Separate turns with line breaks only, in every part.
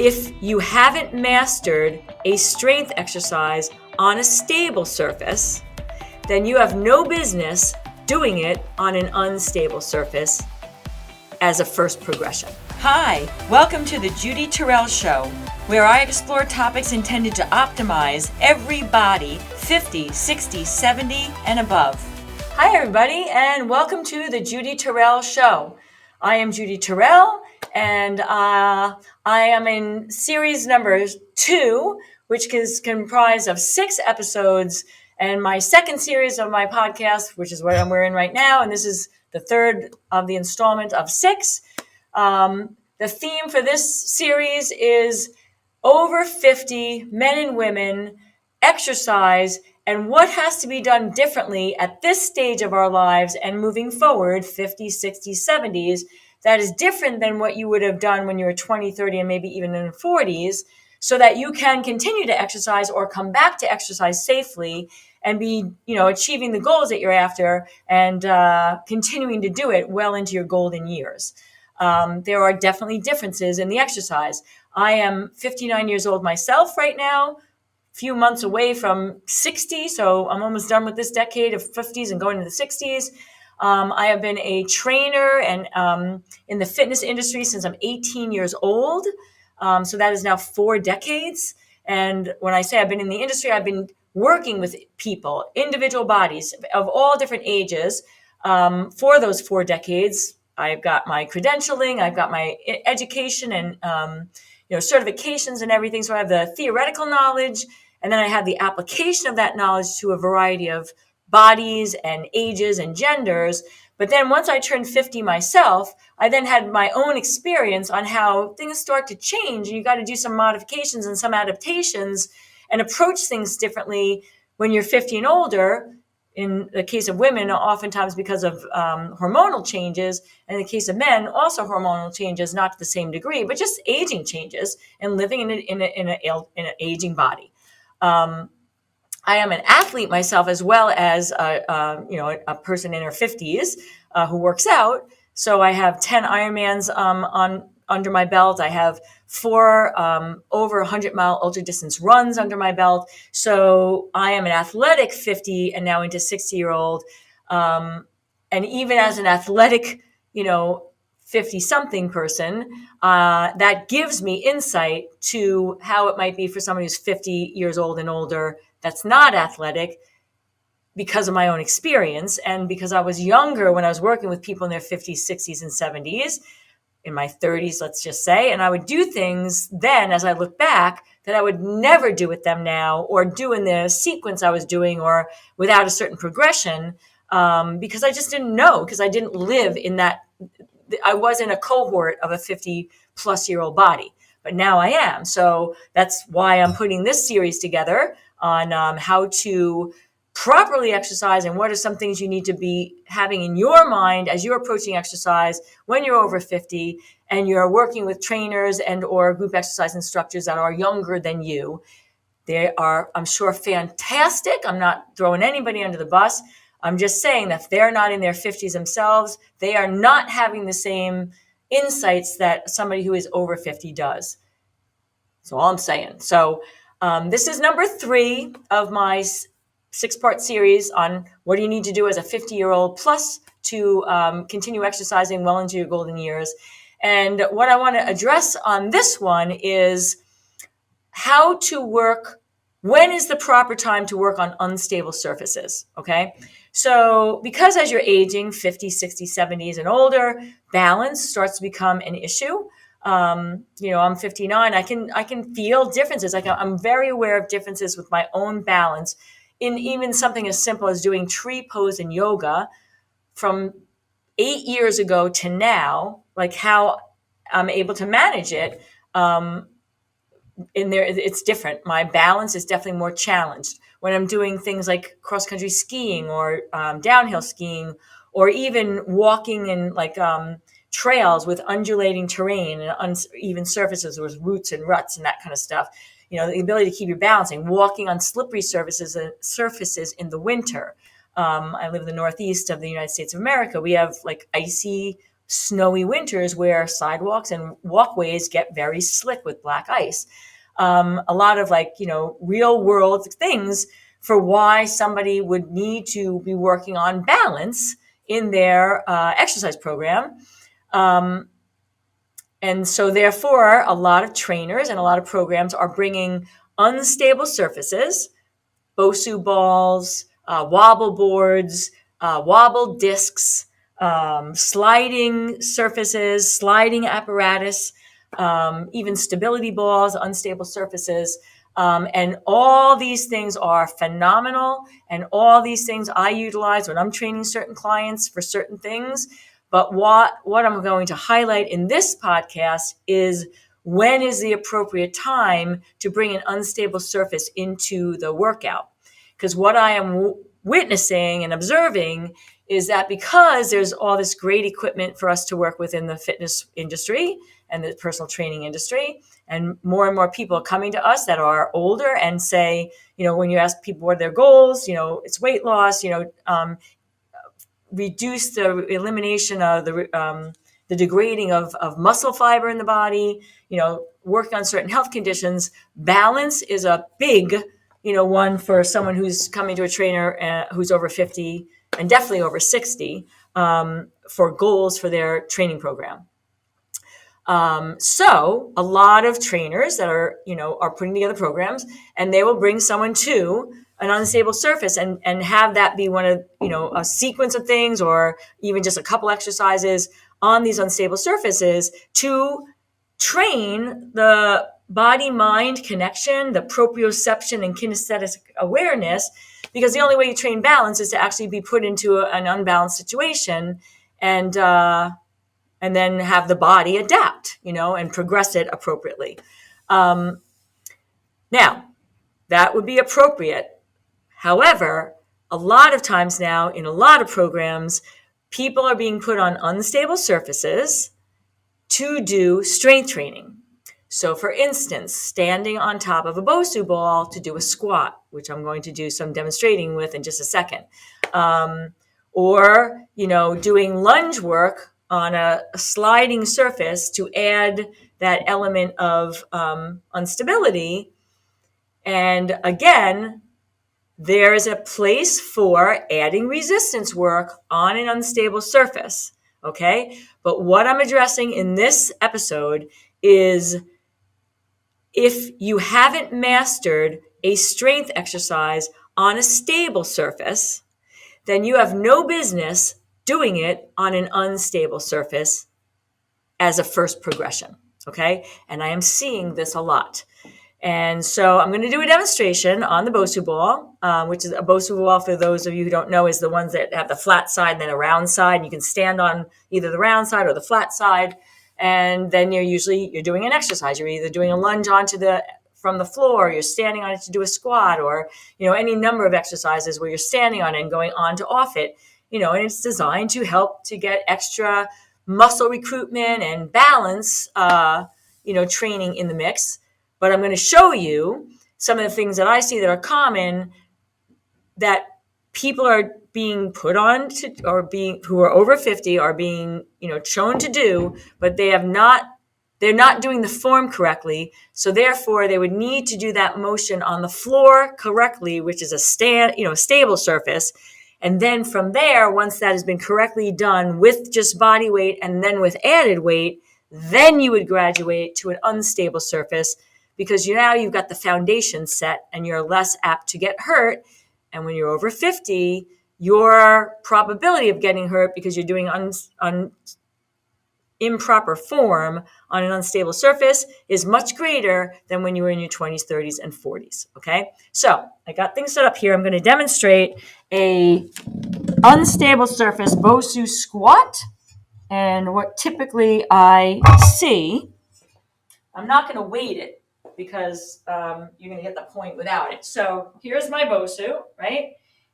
If you haven't mastered a strength exercise on a stable surface, then you have no business doing it on an unstable surface as a first progression. Hi, welcome to the Judy Terrell Show, where I explore topics intended to optimize every body 50, 60, 70, and above. Hi, everybody, and welcome to the Judy Terrell Show. I am Judy Terrell, and I am in series number 2, which is comprised of 6 episodes, and my second series of my podcast, which is what we're in right now, and this is the third of the installment of 6. The theme for this series is over 50 men and women exercise and what has to be done differently at this stage of our lives and moving forward 50s, 60s, 70s that is different than what you would have done when you were 20, 30, and maybe even in the 40s, so that you can continue to exercise or come back to exercise safely and be, achieving the goals that you're after and continuing to do it well into your golden years. There are definitely differences in the exercise. I am 59 years old myself right now, few months away from 60, so I'm almost done with this decade of 50s and going into the 60s. I have been a trainer and in the fitness industry since I'm 18 years old, so that is now 4 decades. And when I say I've been in the industry, I've been working with people, individual bodies of all different ages for those 4 decades. I've got my credentialing, I've got my education and certifications and everything. So I have the theoretical knowledge, and then I have the application of that knowledge to a variety of bodies and ages and genders. But then once I turned 50 myself, I then had my own experience on how things start to change, and you got to do some modifications and some adaptations and approach things differently when you're 50 and older. In the case of women, oftentimes because of hormonal changes, and in the case of men, also hormonal changes, not to the same degree, but just aging changes and living in an aging body. I am an athlete myself, as well as a person in her 50s who works out. So I have 10 Ironmans under my belt. I have 4 over 100-mile ultra-distance runs under my belt. So I am an athletic 50 and now into 60-year-old. And even as an athletic, 50-something person, that gives me insight to how it might be for somebody who's 50 years old and older that's not athletic, because of my own experience and because I was younger when I was working with people in their 50s, 60s, and 70s, in my 30s, let's just say, and I would do things then, as I look back, that I would never do with them now, or do in the sequence I was doing, or without a certain progression, because I just didn't know, because I didn't live in that. I was in a cohort of a 50-plus-year-old body, but now I am. So that's why I'm putting this series together on how to properly exercise and what are some things you need to be having in your mind as you're approaching exercise when you're over 50 and you're working with trainers and or group exercise instructors that are younger than you. They are, I'm sure, fantastic. I'm not throwing anybody under the bus. I'm just saying that if they're not in their 50s themselves, they are not having the same insights that somebody who is over 50 does. That's all I'm saying. So this is number 3 of my 6-part series on what do you need to do as a 50-year-old plus to continue exercising well into your golden years. And what I want to address on this one is how to work. When is the proper time to work on unstable surfaces? Okay. So because as you're aging, 50, 60, 70s and older, balance starts to become an issue. I'm 59. I can feel differences. I'm very aware of differences with my own balance in even something as simple as doing tree pose in yoga from 8 years ago to now, like how I'm able to manage it. In there, it's different. My balance is definitely more challenged when I'm doing things like cross-country skiing or downhill skiing, or even walking in trails with undulating terrain and uneven surfaces with roots and ruts and that kind of stuff. The ability to keep your balancing, walking on slippery surfaces in the winter. I live in the Northeast of the United States of America. We have icy snowy winters where sidewalks and walkways get very slick with black ice. A lot of real world things for why somebody would need to be working on balance in their exercise program. And so therefore, a lot of trainers and a lot of programs are bringing unstable surfaces, BOSU balls, wobble boards, wobble discs, sliding surfaces, sliding apparatus, even stability balls, unstable surfaces. And all these things are phenomenal. And all these things I utilize when I'm training certain clients for certain things. But what I'm going to highlight in this podcast is when is the appropriate time to bring an unstable surface into the workout. Because what I am witnessing and observing is that because there's all this great equipment for us to work with in the fitness industry and the personal training industry, and more people are coming to us that are older and say, when you ask people what are their goals, it's weight loss, reduce the elimination of the degrading of muscle fiber in the body, work on certain health conditions. Balance is a big, one for someone who's coming to a trainer who's over 50 and definitely over 60 for goals for their training program. So a lot of trainers that are putting together programs, and they will bring someone to an unstable surface and have that be one of, a sequence of things, or even just a couple exercises on these unstable surfaces to train the body-mind connection, the proprioception and kinesthetic awareness, because the only way you train balance is to actually be put into an unbalanced situation and then have the body adapt, and progress it appropriately. Now, that would be appropriate. However, a lot of times now in a lot of programs, people are being put on unstable surfaces to do strength training. So for instance, standing on top of a BOSU ball to do a squat, which I'm going to do some demonstrating with in just a second. Or, doing lunge work on a sliding surface to add that element of instability. And again, there is a place for adding resistance work on an unstable surface, okay? But what I'm addressing in this episode is if you haven't mastered a strength exercise on a stable surface, then you have no business doing it on an unstable surface as a first progression, okay? And I am seeing this a lot. And so I'm going to do a demonstration on the BOSU ball, which is a BOSU ball, for those of you who don't know, is the ones that have the flat side and then a round side. And you can stand on either the round side or the flat side. And then you're doing an exercise. You're either doing a lunge from the floor, you're standing on it to do a squat, or, any number of exercises where you're standing on it and going on to off it, and it's designed to help to get extra muscle recruitment and balance, training in the mix. But I'm going to show you some of the things that I see that are common that people are being put on to, who are over 50 are being, shown to do, but they're not doing the form correctly. So therefore they would need to do that motion on the floor correctly, which is a stable surface. And then from there, once that has been correctly done with just body weight and then with added weight, then you would graduate to an unstable surface, because now you've got the foundation set and you're less apt to get hurt. And when you're over 50, your probability of getting hurt because you're doing improper form on an unstable surface is much greater than when you were in your 20s, 30s, and 40s, okay? So I got things set up here. I'm going to demonstrate a unstable surface BOSU squat. And what typically I see, I'm not going to weight it, because you're going to get the point without it. So here's my BOSU, right?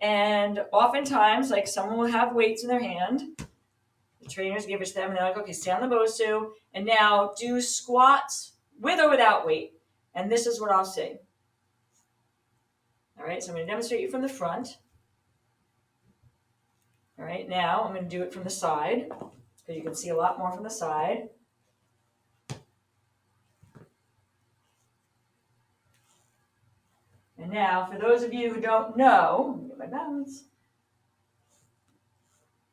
And oftentimes, someone will have weights in their hand. The trainers give it to them, and they're like, okay, stay on the BOSU, and now do squats with or without weight. And this is what I'll see. All right, so I'm going to demonstrate you from the front. All right, now I'm going to do it from the side. because you can see a lot more from the side. And now, for those of you who don't know, let me get my balance.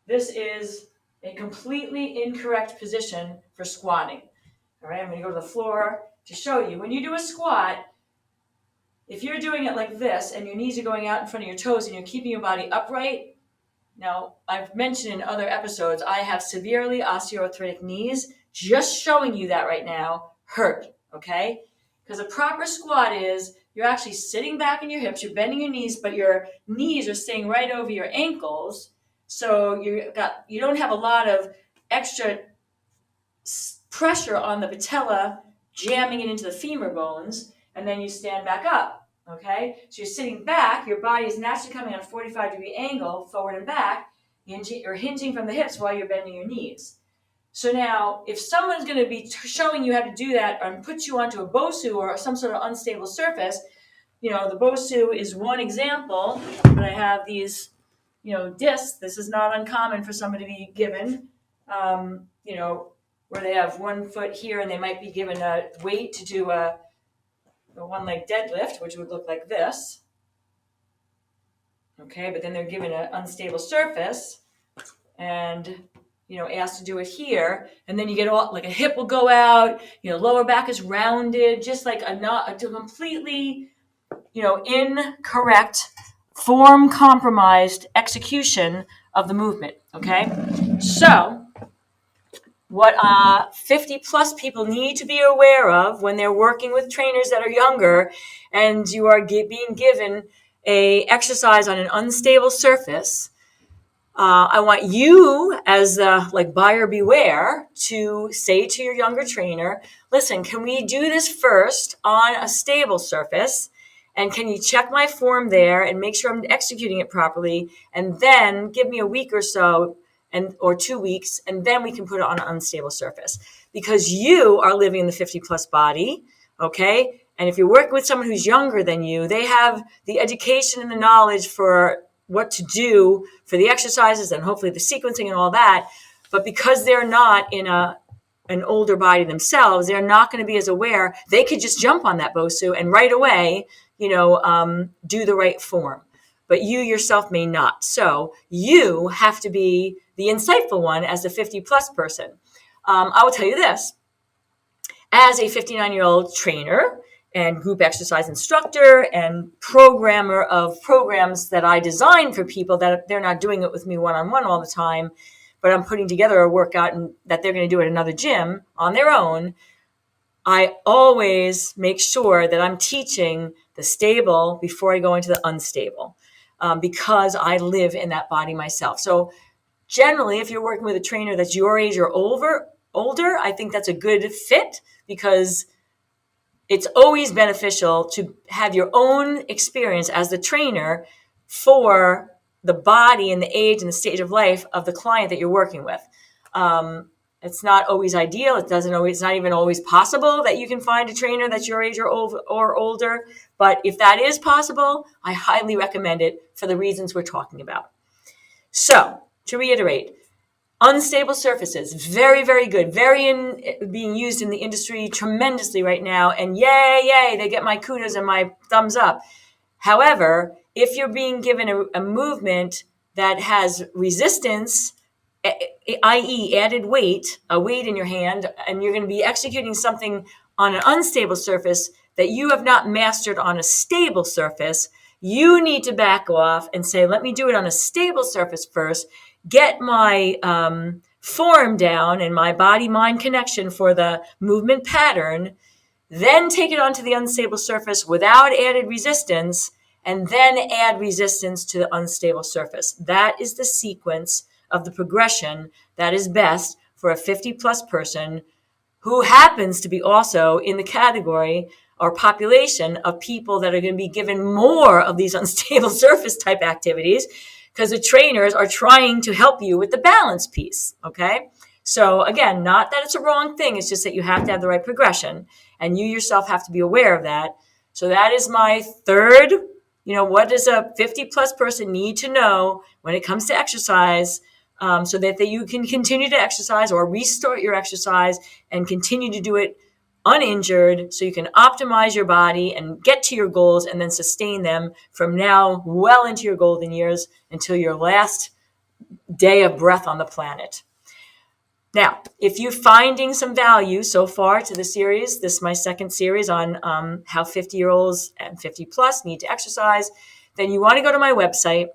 This is a completely incorrect position for squatting. All right, I'm going to go to the floor to show you. When you do a squat, if you're doing it like this and your knees are going out in front of your toes and you're keeping your body upright, now I've mentioned in other episodes, I have severely osteoarthritic knees. Just showing you that right now hurt, okay? Because a proper squat is you're actually sitting back in your hips, you're bending your knees, but your knees are staying right over your ankles. So you don't have a lot of extra pressure on the patella, jamming it into the femur bones, and then you stand back up, okay? So you're sitting back, your body is naturally coming on a 45-degree angle, forward and back, you're hinging from the hips while you're bending your knees. So now, if someone's going to be showing you how to do that and put you onto a BOSU or some sort of unstable surface, the BOSU is one example, but I have these, discs. This is not uncommon for somebody to be given, where they have 1 foot here and they might be given a weight to do a one-leg deadlift, which would look like this. Okay, but then they're given an unstable surface and, asked to do it here. And then you get like a hip will go out, lower back is rounded, just like a completely, incorrect, form compromised execution of the movement. Okay, so what 50 plus people need to be aware of when they're working with trainers that are younger and you are being given a exercise on an unstable surface, I want you as buyer beware to say to your younger trainer, listen, can we do this first on a stable surface? And can you check my form there and make sure I'm executing it properly? And then give me a week or so or 2 weeks, and then we can put it on an unstable surface. Because you are living in the 50 plus body, okay? And if you're working with someone who's younger than you, they have the education and the knowledge for what to do for the exercises and hopefully the sequencing and all that. But because they're not in an older body themselves, they're not going to be as aware. They could just jump on that BOSU and right away, do the right form. But you yourself may not. So you have to be the insightful one as a 50 plus person. I will tell you this, as a 59-year-old trainer and group exercise instructor and programmer of programs that I design for people that they're not doing it with me one-on-one all the time, but I'm putting together a workout and that they're going to do at another gym on their own, I always make sure that I'm teaching the stable before I go into the unstable, because I live in that body myself. So generally, if you're working with a trainer that's your age or older, I think that's a good fit because it's always beneficial to have your own experience as the trainer for the body and the age and the stage of life of the client that you're working with. It's not always ideal. It's not even always possible that you can find a trainer that's your age or older. But if that is possible, I highly recommend it for the reasons we're talking about. So to reiterate, unstable surfaces, very, very good, being used in the industry tremendously right now. And yay, they get my kudos and my thumbs up. However, if you're being given a movement that has resistance, i.e. added weight, a weight in your hand, and you're going to be executing something on an unstable surface that you have not mastered on a stable surface, you need to back off and say, let me do it on a stable surface first, get my form down and my body-mind connection for the movement pattern, then take it onto the unstable surface without added resistance, and then add resistance to the unstable surface. That is the sequence of the progression that is best for a 50 plus person who happens to be also in the category or population of people that are going to be given more of these unstable surface type activities because the trainers are trying to help you with the balance piece. Okay. So again, not that it's a wrong thing. It's just that you have to have the right progression and you yourself have to be aware of that. So that is my third, what does a 50 plus person need to know when it comes to exercise? so that you can continue to exercise or restart your exercise and continue to do it uninjured, so you can optimize your body and get to your goals and then sustain them from now well into your golden years until your last day of breath on the planet. Now, if you're finding some value so far to the series, this is my second series on how 50-year-olds and 50 plus need to exercise, then you want to go to my website,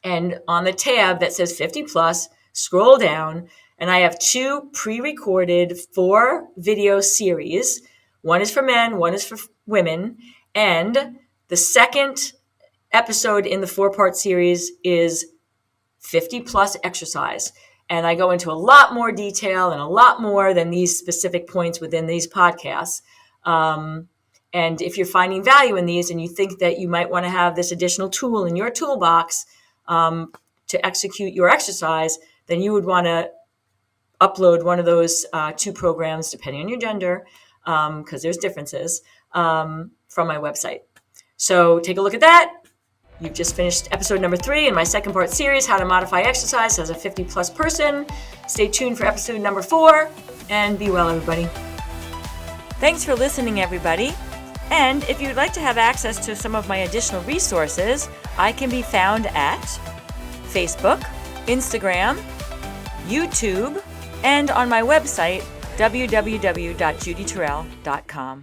and on the tab that says 50 plus, scroll down, and I have 2 pre-recorded 4-video series. One is for men, one is for women, and the second episode in the 4-part series is 50 plus exercise. And I go into a lot more detail and a lot more than these specific points within these podcasts. And if you're finding value in these and you think that you might want to have this additional tool in your toolbox to execute your exercise, then you would want to upload one of those 2 programs, depending on your gender, because there's differences, from my website. So take a look at that. You've just finished episode number 3 in my second part series, How to Modify Exercise as a 50 plus person. Stay tuned for episode number 4, and be well, everybody. Thanks for listening, everybody. And if you'd like to have access to some of my additional resources, I can be found at Facebook, Instagram, YouTube, and on my website, www.judyterrell.com.